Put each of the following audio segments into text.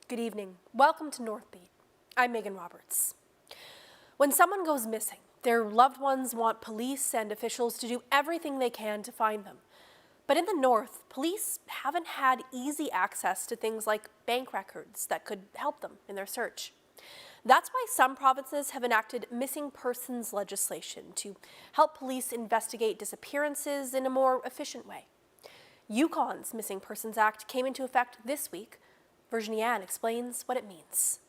Good evening. Welcome to Northbeat. I'm Megan Roberts. When someone goes missing, their loved ones want police and officials to do everything they can to find them. But in the North, police haven't had easy access to things like bank records that could help them in their search. That's why some provinces have enacted missing persons legislation to help police investigate disappearances in a more efficient way. Yukons Missing Persons Act came into effect this week. Virginie Anne explains what it means.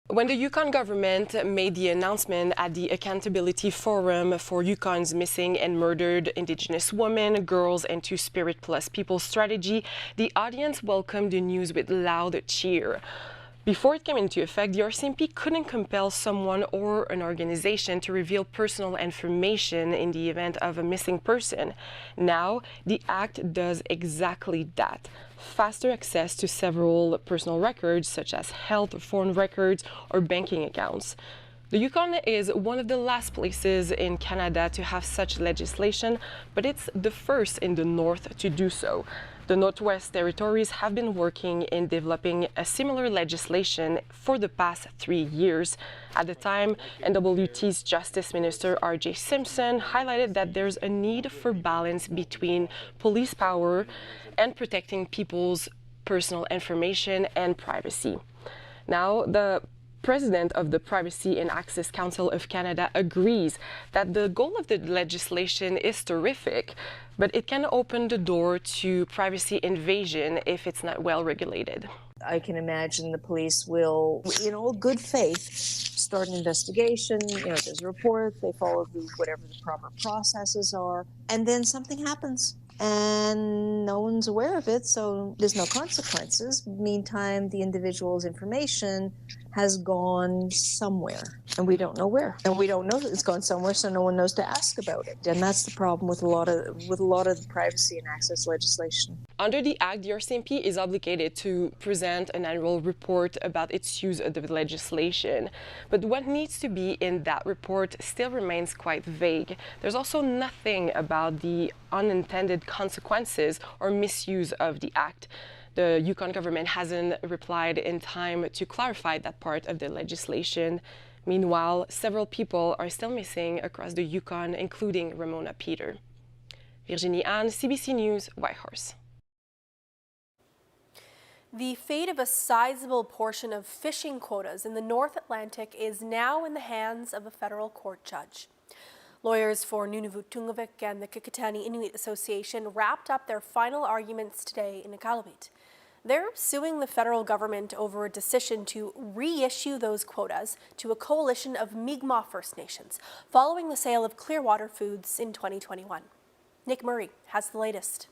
When the Yukon government made the announcement at the Accountability Forum for Yukon's Missing and Murdered Indigenous Women, Girls and Two-Spirit Plus People strategy, the audience welcomed the news with loud cheer. Before it came into effect, the RCMP couldn't compel someone or an organization to reveal personal information in the event of a missing person. Now, the Act does exactly that. Faster access to several personal records, such as health, phone records, or banking accounts. The Yukon is one of the last places in Canada to have such legislation, but it's the first in the North to do so. The Northwest Territories have been working in developing a similar legislation for the past 3 years. At the time, NWT's Justice Minister R.J. Simpson highlighted that there's a need for balance between police power and protecting people's personal information and privacy. Now, the President of the Privacy and Access Council of Canada agrees that the goal of the legislation is terrific, but it can open the door to privacy invasion if it's not well regulated. I can imagine the police will, good faith, start an investigation, there's a report, they follow whatever the proper processes are, and then something happens. And no one's aware of it, so there's no consequences. Meantime, the individual's information has gone somewhere, and we don't know where. And we don't know that it's gone somewhere, so no one knows to ask about it. And that's the problem with a lot of the privacy and access legislation. Under the Act, the RCMP is obligated to present an annual report about its use of the legislation. But what needs to be in that report still remains quite vague. There's also nothing about the unintended consequences or misuse of the Act. The Yukon government hasn't replied in time to clarify that part of the legislation. Meanwhile, several people are still missing across the Yukon, including Ramona Peter. Virginie Anne, CBC News, Whitehorse. The fate of a sizable portion of fishing quotas in the North Atlantic is now in the hands of a federal court judge. Lawyers for Nunavut Tungavik and the Kikitani Inuit Association wrapped up their final arguments today in Iqaluit. They're suing the federal government over a decision to reissue those quotas to a coalition of Mi'kmaq First Nations following the sale of Clearwater Foods in 2021. Nick Murray has the latest.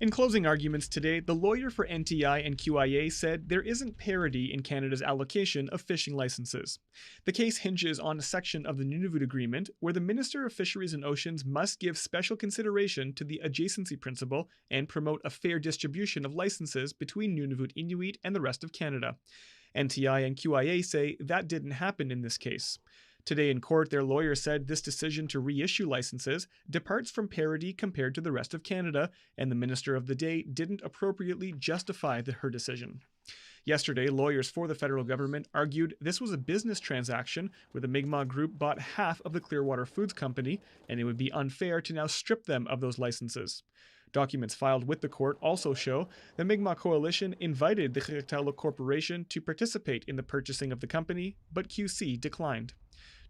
In closing arguments today, the lawyer for NTI and QIA said there isn't parity in Canada's allocation of fishing licenses. The case hinges on a section of the Nunavut Agreement where the Minister of Fisheries and Oceans must give special consideration to the adjacency principle and promote a fair distribution of licenses between Nunavut Inuit and the rest of Canada. NTI and QIA say that didn't happen in this case. Today in court, their lawyer said this decision to reissue licenses departs from parity compared to the rest of Canada, and the Minister of the Day didn't appropriately justify her decision. Yesterday, lawyers for the federal government argued this was a business transaction where the Mi'kmaq group bought half of the Clearwater Foods Company, and it would be unfair to now strip them of those licenses. Documents filed with the court also show the Mi'kmaq Coalition invited the Castile Corporation to participate in the purchasing of the company, but QC declined.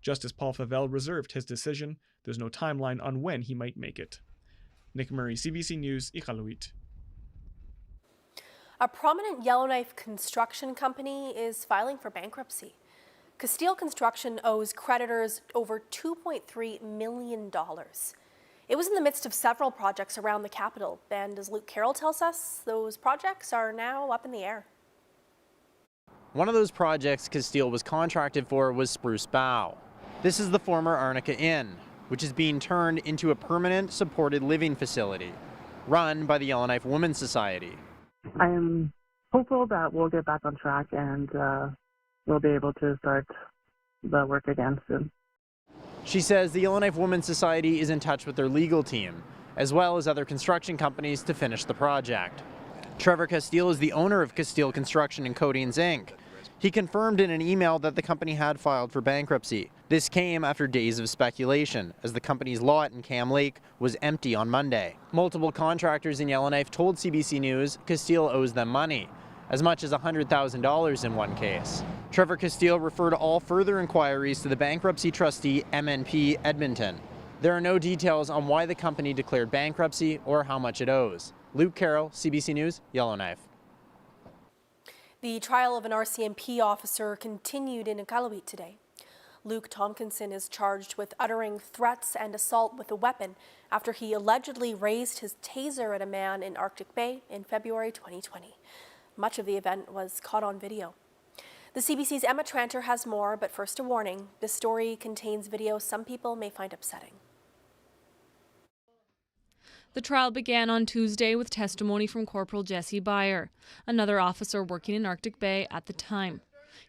Justice Paul Favell reserved his decision. There's no timeline on when he might make it. Nick Murray, CBC News, Iqaluit. A prominent Yellowknife construction company is filing for bankruptcy. Castile Construction owes creditors over $2.3 million. It was in the midst of several projects around the capital, and as Luke Carroll tells us, those projects are now up in the air. One of those projects Castile was contracted for was Spruce Bow. This is the former Arnica Inn, which is being turned into a permanent supported living facility, run by the Yellowknife Women's Society. I am hopeful that we'll get back on track and we'll be able to start the work again soon. She says the Yellowknife Women's Society is in touch with their legal team, as well as other construction companies, to finish the project. Trevor Castile is the owner of Castile Construction and Coatings Inc. He confirmed in an email that the company had filed for bankruptcy. This came after days of speculation, as the company's lot in Cam Lake was empty on Monday. Multiple contractors in Yellowknife told CBC News Castile owes them money, as much as $100,000 in one case. Trevor Castile referred all further inquiries to the bankruptcy trustee MNP Edmonton. There are no details on why the company declared bankruptcy or how much it owes. Luke Carroll, CBC News, Yellowknife. The trial of an RCMP officer continued in Iqaluit today. Luke Tompkinson is charged with uttering threats and assault with a weapon after he allegedly raised his taser at a man in Arctic Bay in February 2020. Much of the event was caught on video. The CBC's Emma Tranter has more, but first a warning. This story contains video some people may find upsetting. The trial began on Tuesday with testimony from Corporal Jesse Beyer, another officer working in Arctic Bay at the time.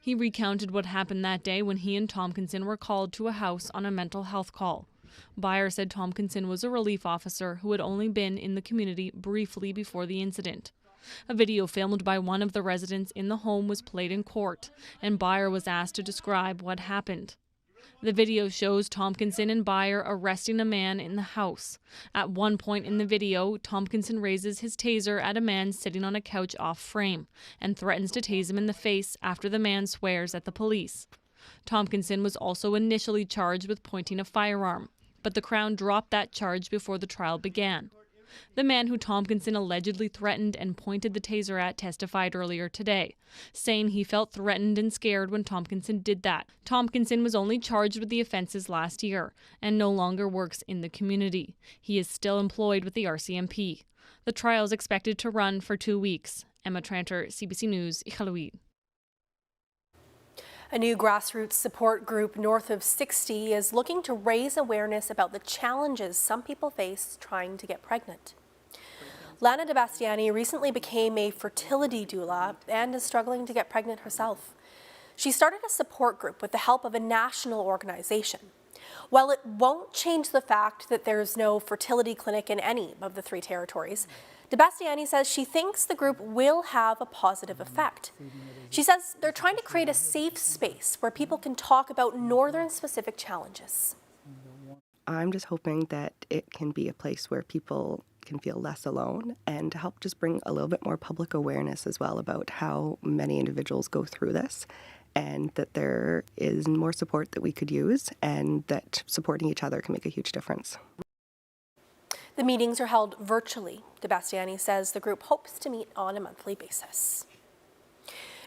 He recounted what happened that day when he and Tompkinson were called to a house on a mental health call. Beyer said Tompkinson was a relief officer who had only been in the community briefly before the incident. A video filmed by one of the residents in the home was played in court, and Beyer was asked to describe what happened. The video shows Tompkinson and Beyer arresting a man in the house. At one point in the video, Tompkinson raises his taser at a man sitting on a couch off frame and threatens to tase him in the face after the man swears at the police. Tompkinson was also initially charged with pointing a firearm, but the Crown dropped that charge before the trial began. The man who Tompkinson allegedly threatened and pointed the taser at testified earlier today, saying he felt threatened and scared when Tompkinson did that. Tompkinson was only charged with the offenses last year and no longer works in the community. He is still employed with the RCMP. The trial is expected to run for 2 weeks. Emma Tranter, CBC News, Iqaluit. A new grassroots support group north of 60 is looking to raise awareness about the challenges some people face trying to get pregnant. Lana DeBastiani recently became a fertility doula and is struggling to get pregnant herself. She started a support group with the help of a national organization. While it won't change the fact that there's no fertility clinic in any of the 3 territories, DeBastiani says she thinks the group will have a positive effect. She says they're trying to create a safe space where people can talk about northern-specific challenges. I'm just hoping that it can be a place where people can feel less alone and to help just bring a little bit more public awareness as well about how many individuals go through this, and that there is more support that we could use and that supporting each other can make a huge difference. The meetings are held virtually. DeBastiani says the group hopes to meet on a monthly basis.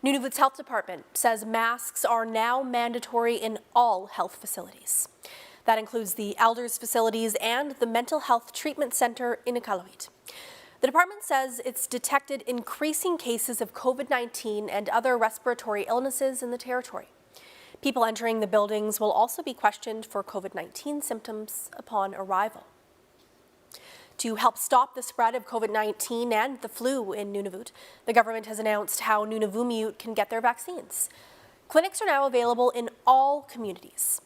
Nunavut's health department says masks are now mandatory in all health facilities. That includes the elders facilities and the mental health treatment center in Iqaluit. The department says it's detected increasing cases of COVID-19 and other respiratory illnesses in the territory. People entering the buildings will also be questioned for COVID-19 symptoms upon arrival. To help stop the spread of COVID-19 and the flu in Nunavut, the government has announced how Nunavummiut can get their vaccines. Clinics are now available in all communities.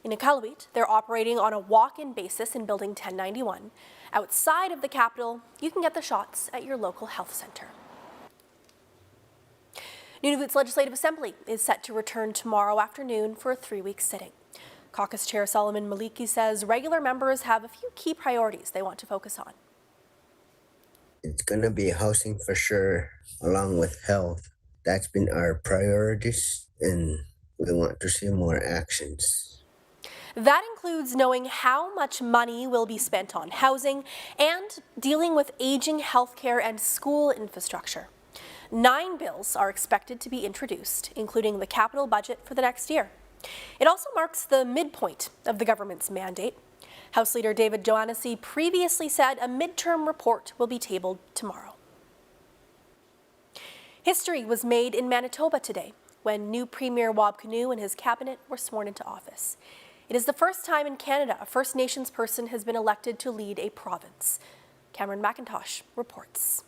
In Iqaluit, they're operating on a walk-in basis in Building 1091. Outside of the capital, you can get the shots at your local health center. Nunavut's Legislative Assembly is set to return tomorrow afternoon for a 3-week sitting. Caucus Chair Solomon Maliki says regular members have a few key priorities they want to focus on. It's going to be housing for sure, along with health. That's been our priorities, and we want to see more actions. That includes knowing how much money will be spent on housing and dealing with aging healthcare and school infrastructure. 9 bills are expected to be introduced, including the capital budget for the next year. It also marks the midpoint of the government's mandate. House Leader David Johannesy previously said a midterm report will be tabled tomorrow. History was made in Manitoba today when new Premier Wab Kinew and his cabinet were sworn into office. It is the first time in Canada a First Nations person has been elected to lead a province. Cameron McIntosh reports.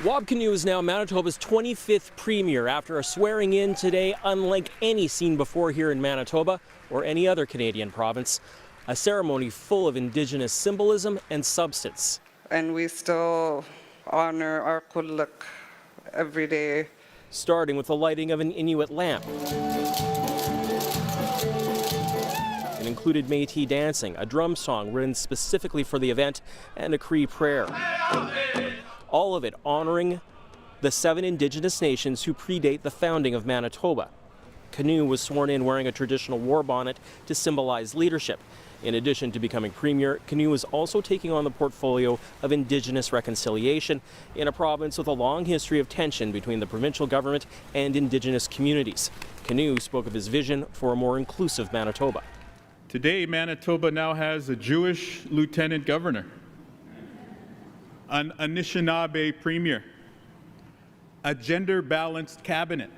Wab Kinew is now Manitoba's 25th Premier after a swearing-in today unlike any seen before here in Manitoba or any other Canadian province. a ceremony full of Indigenous symbolism and substance. And we still honor our kulak every day. Starting with the lighting of an Inuit lamp. It included Métis dancing, a drum song written specifically for the event, and a Cree prayer. All of it honoring the 7 Indigenous nations who predate the founding of Manitoba. Canoe was sworn in wearing a traditional war bonnet to symbolize leadership. In addition to becoming Premier, Canoe is also taking on the portfolio of Indigenous reconciliation in a province with a long history of tension between the provincial government and Indigenous communities. Canoe spoke of his vision for a more inclusive Manitoba. Today, Manitoba now has a Jewish lieutenant governor, an Anishinaabe premier, a gender-balanced cabinet,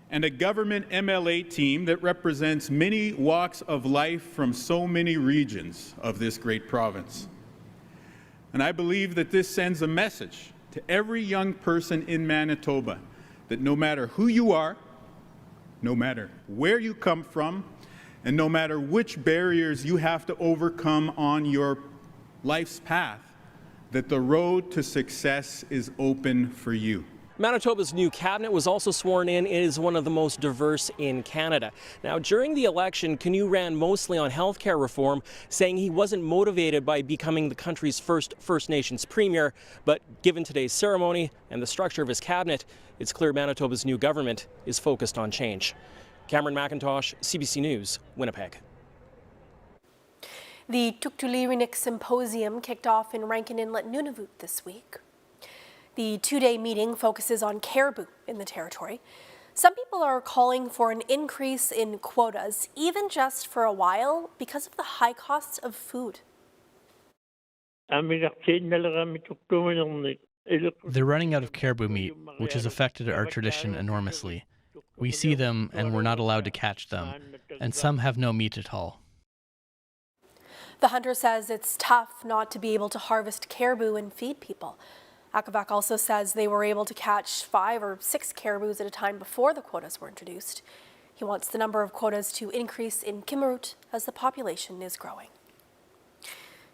and a government MLA team that represents many walks of life from so many regions of this great province. And I believe that this sends a message to every young person in Manitoba that no matter who you are, no matter where you come from, and no matter which barriers you have to overcome on your life's path, that the road to success is open for you. Manitoba's new cabinet was also sworn in. It is one of the most diverse in Canada. Now, during the election, Canoe ran mostly on healthcare reform, saying he wasn't motivated by becoming the country's first First Nations premier. But given today's ceremony and the structure of his cabinet, it's clear Manitoba's new government is focused on change. Cameron McIntosh, CBC News, Winnipeg. The Tuktulirinik Symposium kicked off in Rankin Inlet, Nunavut this week. The 2-day meeting focuses on caribou in the territory. Some people are calling for an increase in quotas, even just for a while, because of the high costs of food. They're running out of caribou meat, which has affected our tradition enormously. We see them and we're not allowed to catch them, and some have no meat at all. The hunter says it's tough not to be able to harvest caribou and feed people. Akavak also says they were able to catch 5 or 6 caribous at a time before the quotas were introduced. He wants the number of quotas to increase in Kimmirut as the population is growing.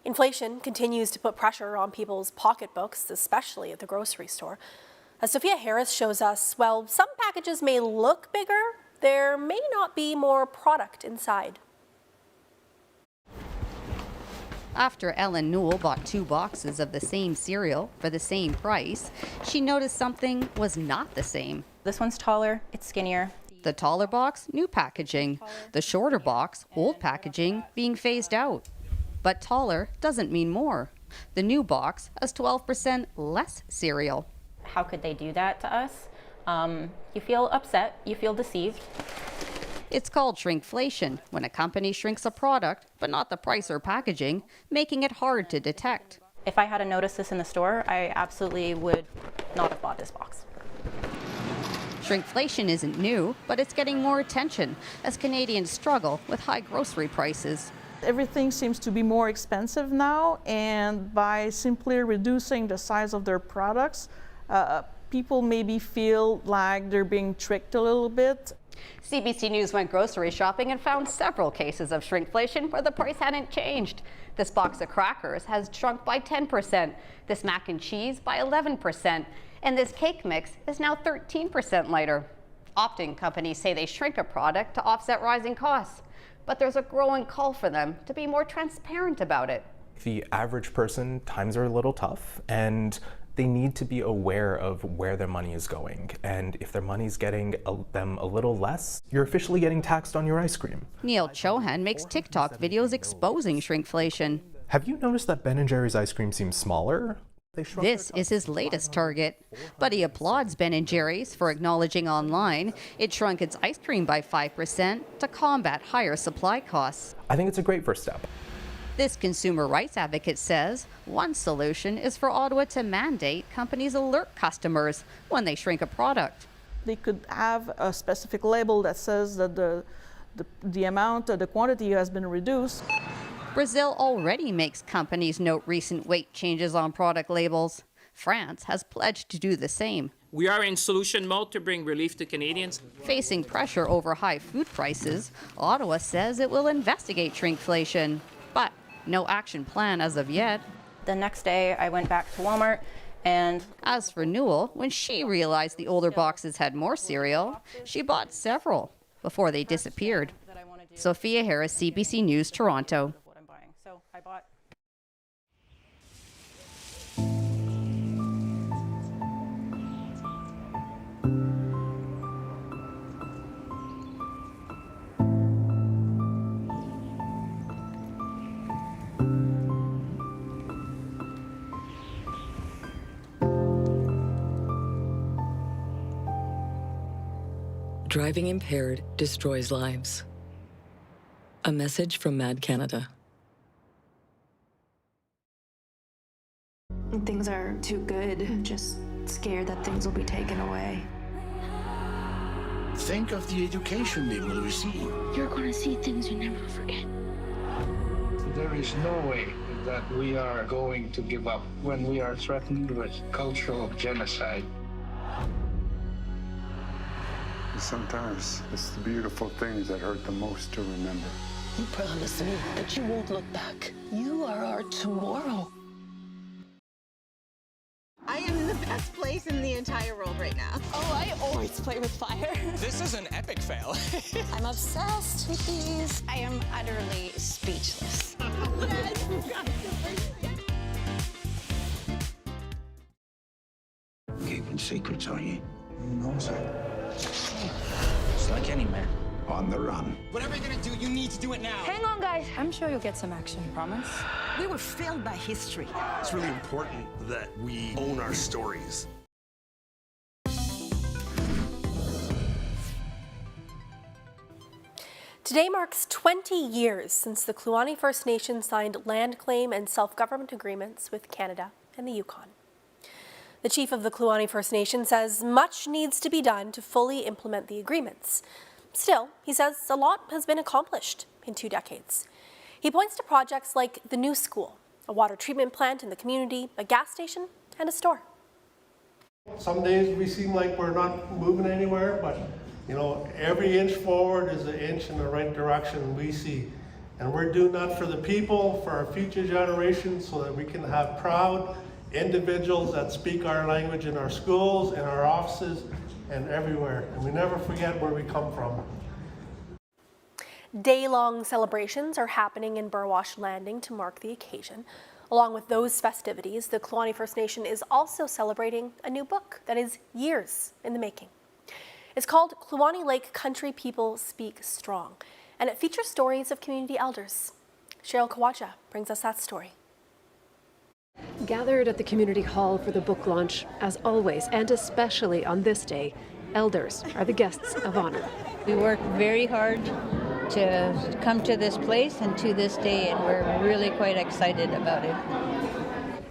Inflation continues to put pressure on people's pocketbooks, especially at the grocery store. As Sophia Harris shows us, while some packages may look bigger, there may not be more product inside. After Ellen Newell bought 2 boxes of the same cereal for the same price, she noticed something was not the same. This one's taller, it's skinnier. The taller box, new packaging. The shorter box, old packaging, being phased out. But taller doesn't mean more. The new box has 12% less cereal. How could they do that to us? You feel upset, you feel deceived. It's called shrinkflation, when a company shrinks a product, but not the price or packaging, making it hard to detect. If I had noticed this in the store, I absolutely would not have bought this box. Shrinkflation isn't new, but it's getting more attention as Canadians struggle with high grocery prices. Everything seems to be more expensive now, and by simply reducing the size of their products, people maybe feel like they're being tricked a little bit. CBC News went grocery shopping and found several cases of shrinkflation where the price hadn't changed. This box of crackers has shrunk by 10%, this mac and cheese by 11%, and this cake mix is now 13% lighter. Often companies say they shrink a product to offset rising costs, but there's a growing call for them to be more transparent about it. The average person, times are a little tough, and they need to be aware of where their money is going. And if their money's getting them a little less, you're officially getting taxed on your ice cream. Neil Chohan makes TikTok videos exposing shrinkflation. Have you noticed that Ben & Jerry's ice cream seems smaller? This is his latest target, but he applauds Ben & Jerry's for acknowledging online it shrunk its ice cream by 5% to combat higher supply costs. I think it's a great first step. This consumer rights advocate says one solution is for Ottawa to mandate companies alert customers when they shrink a product. They could have a specific label that says that the amount, the quantity has been reduced. Brazil already makes companies note recent weight changes on product labels. France has pledged to do the same. We are in solution mode to bring relief to Canadians. Facing pressure over high food prices, Ottawa says it will investigate shrinkflation, but no action plan as of yet. The next day, I went back to Walmart and... As for Newell, when she realized the older boxes had more cereal, she bought several before they disappeared. Sophia Harris, CBC News, Toronto. So I bought... Driving impaired destroys lives. A message from Mad Canada. Things are too good, just scared that things will be taken away. Think of the education they will receive. You're going to see things you never forget. There is no way that we are going to give up when we are threatened with cultural genocide. Sometimes it's the beautiful things that hurt the most to remember. You promise me that you won't look back. You are our tomorrow. I am in the best place in the entire world right now. Oh, I always play with fire. This is an epic fail. I'm obsessed with these. I am utterly speechless. Keeping secrets, are you? No, sir. It's like any man. On the run. Whatever you're gonna do, you need to do it now. Hang on, guys. I'm sure you'll get some action, promise? We were failed by history. It's really important that we own our stories. Today marks 20 years since the Kuani First Nation signed land claim and self-government agreements with Canada and the Yukon. The chief of the Kuani First Nation says much needs to be done to fully implement the agreements. Still, he says a lot has been accomplished in 2 decades. He points to projects like the new school, a water treatment plant in the community, a gas station, and a store. Some days we seem like we're not moving anywhere, but you know, every inch forward is an inch in the right direction we see. And we're doing that for the people, for our future generations, so that we can have proud individuals that speak our language in our schools, in our offices, and everywhere. And we never forget where we come from. Day-long celebrations are happening in Burwash Landing to mark the occasion. Along with those festivities, the Kuani First Nation is also celebrating a new book that is years in the making. It's called Kuani Lake Country People Speak Strong, and it features stories of community elders. Cheryl Kawaja brings us that story. Gathered at the community hall for the book launch, as always, and especially on this day, elders are the guests of honor. We worked very hard to come to this place and to this day, and we're really quite excited about it.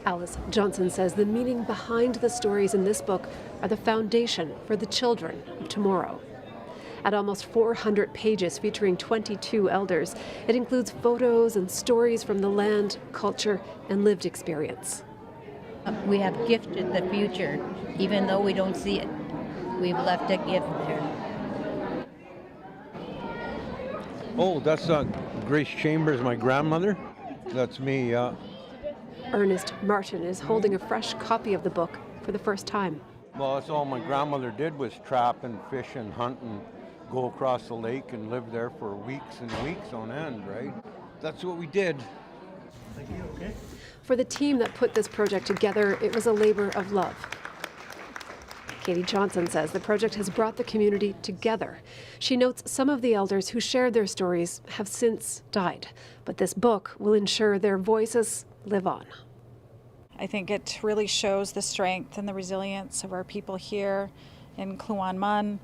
Alice Johnson says the meaning behind the stories in this book are the foundation for the children of tomorrow. At almost 400 pages featuring 22 elders, it includes photos and stories from the land, culture, and lived experience. We have gifted the future, even though we don't see it. We've left a gift there. Oh, that's Grace Chambers, my grandmother. That's me, yeah. Ernest Martin is holding a fresh copy of the book for the first time. Well, that's all my grandmother did was trap and fish and hunt and go across the lake and live there for weeks and weeks on end, right? That's what we did. Thank you, okay? For the team that put this project together, it was a labor of love. Katie Johnson says the project has brought the community together. She notes some of the elders who shared their stories have since died, but this book will ensure their voices live on. I think it really shows the strength and the resilience of our people here in Kluan-Man,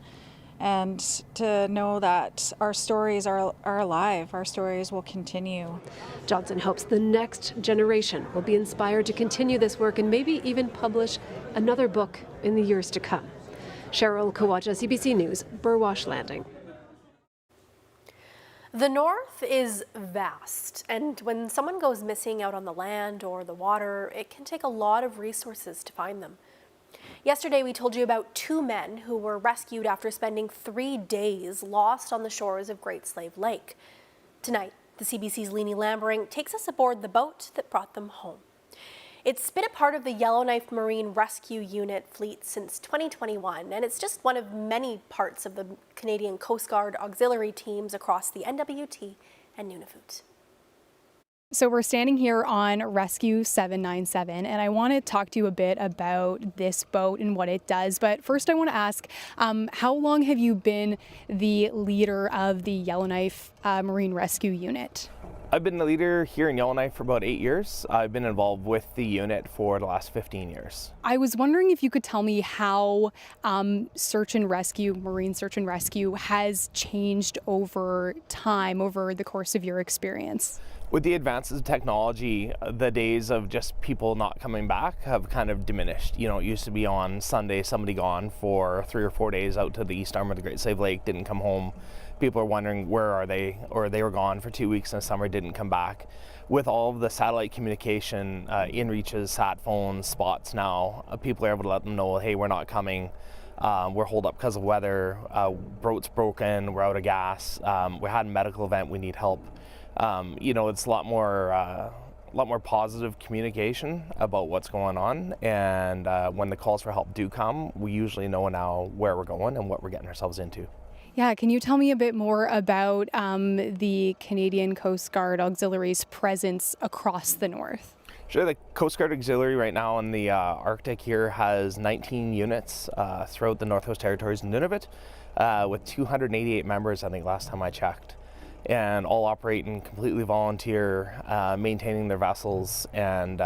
and to know that our stories are alive, our stories will continue. Johnson hopes the next generation will be inspired to continue this work and maybe even publish another book in the years to come. Cheryl Kawaja, CBC News, Burwash Landing. The North is vast, and when someone goes missing out on the land or the water, it can take a lot of resources to find them. Yesterday, we told you about 2 men who were rescued after spending 3 days lost on the shores of Great Slave Lake. Tonight, the CBC's Leanie Lambering takes us aboard the boat that brought them home. It's been a part of the Yellowknife Marine Rescue Unit fleet since 2021, and it's just one of many parts of the Canadian Coast Guard auxiliary teams across the NWT and Nunavut. So we're standing here on Rescue 797, and I want to talk to you a bit about this boat and what it does. But first I want to ask, how long have you been the leader of the Yellowknife Marine Rescue Unit? I've been the leader here in Yellowknife for about 8 years. I've been involved with the unit for the last 15 years. I was wondering if you could tell me how search and rescue, marine search and rescue, has changed over time, over the course of your experience. With the advances of technology, the days of just people not coming back have kind of diminished. You know, it used to be on Sunday, somebody gone for 3 or 4 days out to the east arm of the Great Slave Lake, didn't come home. People are wondering where are they, or they were gone for 2 weeks in the summer, didn't come back. With all of the satellite communication, inReaches, sat phones, spots now, people are able to let them know, hey, we're not coming. We're holed up because of weather, boat's broken, we're out of gas, we had a medical event, we need help. You know, it's a lot more positive communication about what's going on, and when the calls for help do come, we usually know now where we're going and what we're getting ourselves into. Yeah, can you tell me a bit more about the Canadian Coast Guard Auxiliary's presence across the north? Sure, the Coast Guard Auxiliary right now in the Arctic here has 19 units throughout the Northwest Territories and Nunavut, with 288 members, I think, last time I checked. And all operating completely volunteer, maintaining their vessels and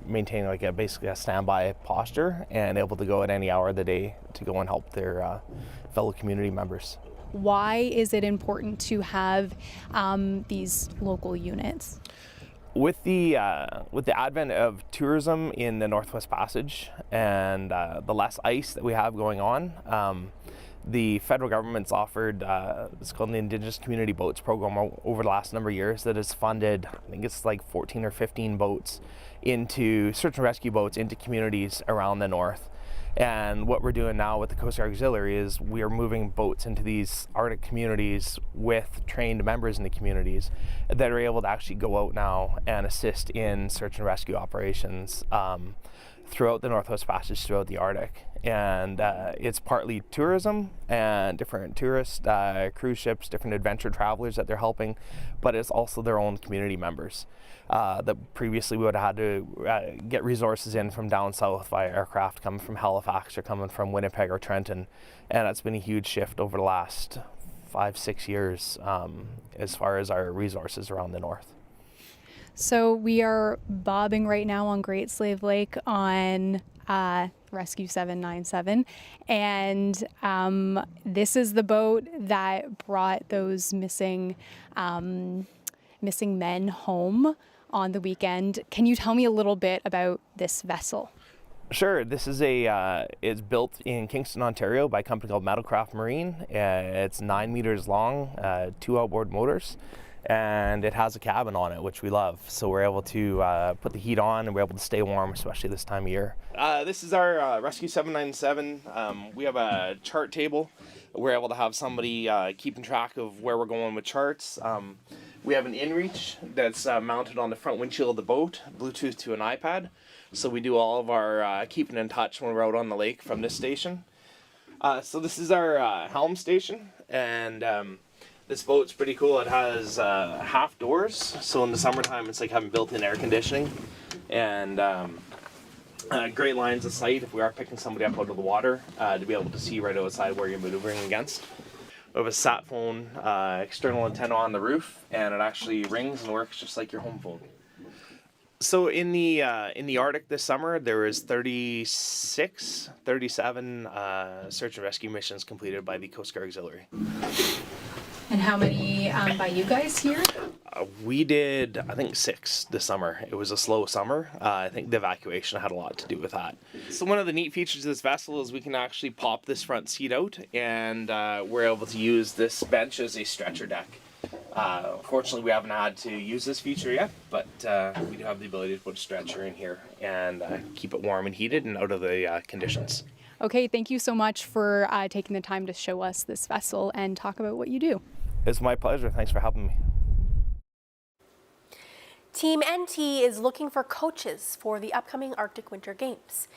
maintaining like basically a standby posture and able to go at any hour of the day to go and help their fellow community members. Why is it important to have these local units? With the advent of tourism in the Northwest Passage and the less ice that we have going on, the federal government's offered, it's called the Indigenous Community Boats Program over the last number of years that has funded, I think it's like 14 or 15 boats into search and rescue boats into communities around the north. And what we're doing now with the Coast Guard Auxiliary is we are moving boats into these Arctic communities with trained members in the communities that are able to actually go out now and assist in search and rescue operations throughout the Northwest Passage, throughout the Arctic. And it's partly tourism and different tourist cruise ships, different adventure travelers that they're helping, but it's also their own community members that previously we would have had to get resources in from down south via aircraft coming from Halifax or coming from Winnipeg or Trenton. And it's been a huge shift over the last 5-6 years as far as our resources around the north. So we are bobbing right now on Great Slave Lake on Rescue 797, and this is the boat that brought those missing men home on the weekend. Can you tell me a little bit about this vessel? Sure. This is it's built in Kingston, Ontario by a company called Metalcraft Marine. It's 9 meters long, 2 outboard motors, and it has a cabin on it, which we love. So we're able to put the heat on and we're able to stay warm, especially this time of year. This is our Rescue 797. We have a chart table. We're able to have somebody keeping track of where we're going with charts. We have an inReach that's mounted on the front windshield of the boat, Bluetooth to an iPad. So we do all of our keeping in touch when we're out on the lake from this station. So this is our helm station, and this boat's pretty cool. It has half doors, so in the summertime it's like having built-in air conditioning, and great lines of sight if we are picking somebody up out of the water to be able to see right outside where you're maneuvering against. We have a sat phone external antenna on the roof, and it actually rings and works just like your home phone. So in the Arctic this summer, there was 37 search and rescue missions completed by the Coast Guard Auxiliary. And how many by you guys here? We did, I think, 6 this summer. It was a slow summer. I think the evacuation had a lot to do with that. So one of the neat features of this vessel is we can actually pop this front seat out, and we're able to use this bench as a stretcher deck. Fortunately, we haven't had to use this feature yet, but we do have the ability to put a stretcher in here and keep it warm and heated and out of the conditions. Okay, thank you so much for taking the time to show us this vessel and talk about what you do. It's my pleasure. Thanks for having me. Team NT is looking for coaches for the upcoming Arctic Winter Games.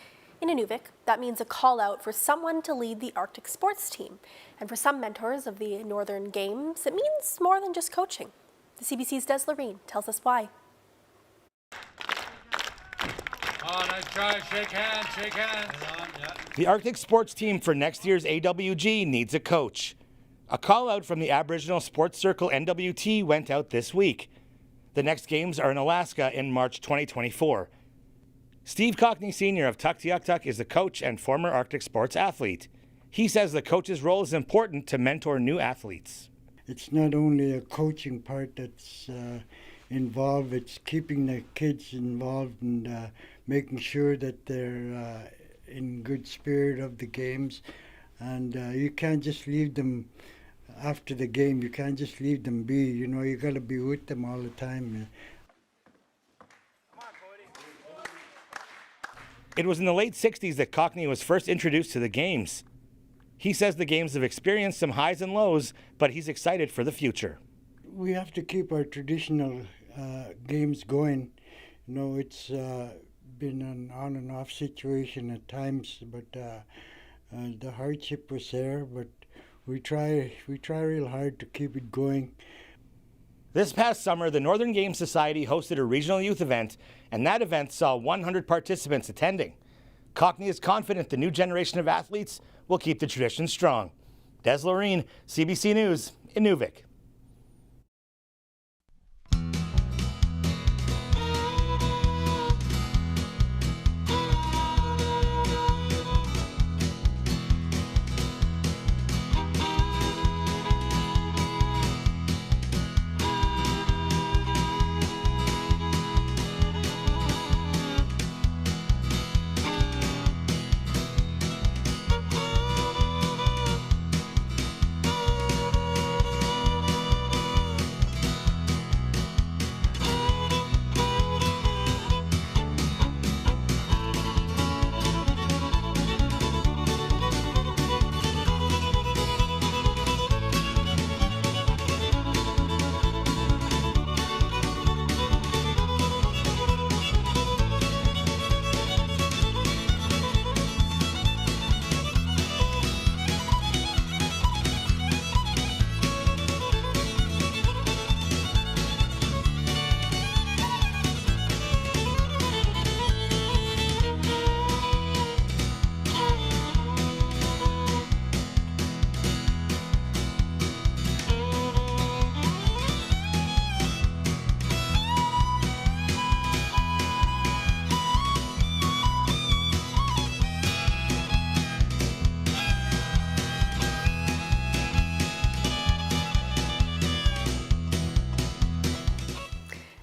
In Nunavut, that means a call out for someone to lead the Arctic sports team. And for some mentors of the Northern Games, it means more than just coaching. The CBC's Des Loreen tells us why. Oh, nice try. Shake hands, shake hands. The Arctic sports team for next year's AWG needs a coach. A call out from the Aboriginal Sports Circle NWT went out this week. The next games are in Alaska in March 2024. Steve Cockney Sr. of Tuktoyaktuk is the coach and former Arctic sports athlete. He says the coach's role is important to mentor new athletes. It's not only a coaching part that's involved, it's keeping the kids involved and making sure that they're in good spirit of the games. And you can't just leave them after the game. You can't just leave them be. You know, you got to be with them all the time. It was in the late 60s that Cockney was first introduced to the games. He says the games have experienced some highs and lows, but he's excited for the future. We have to keep our traditional games going. You know, it's been an on and off situation at times, but the hardship was there, but we try real hard to keep it going. This past summer, the Northern Games Society hosted a regional youth event, and that event saw 100 participants attending. Cockney is confident the new generation of athletes will keep the tradition strong. Des Loreen, CBC News, Inuvik.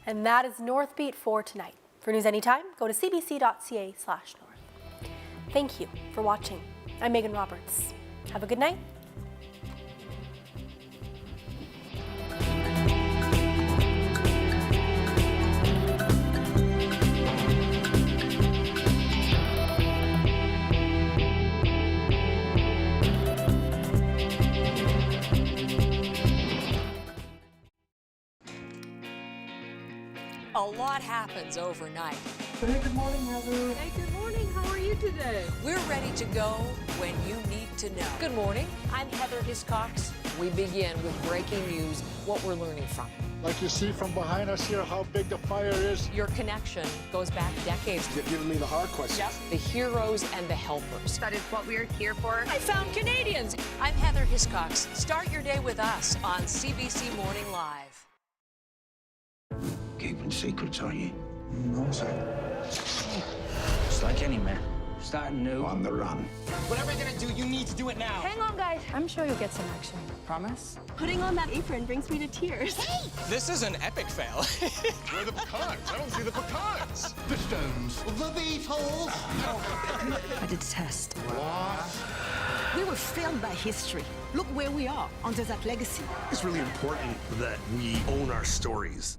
And that is Northbeat for tonight. For news anytime, go to cbc.ca/north. Thank you for watching. I'm Megan Roberts. Have a good night. A lot happens overnight. Hey, good morning, Heather. Hey, good morning. How are you today? We're ready to go when you need to know. Good morning. I'm Heather Hiscox. We begin with breaking news, what we're learning from. Like you see from behind us here, how big the fire is. Your connection goes back decades. You're giving me the hard questions. Yes. The heroes and the helpers. That is what we're here for. I found Canadians. I'm Heather Hiscox. Start your day with us on CBC Morning Live. Keeping secrets, are you? No, sir. Just like any man. Starting new. On the run. Whatever you're gonna do, you need to do it now. Hang on, guys. I'm sure you'll get some action. Promise? Putting on that apron brings me to tears. Hey! This is an epic fail. Where are the pecans? I don't see the pecans. The stones. The beetles! I did a test. What? We were were failed by history. Look where we are under that legacy. It's really important that we own our stories.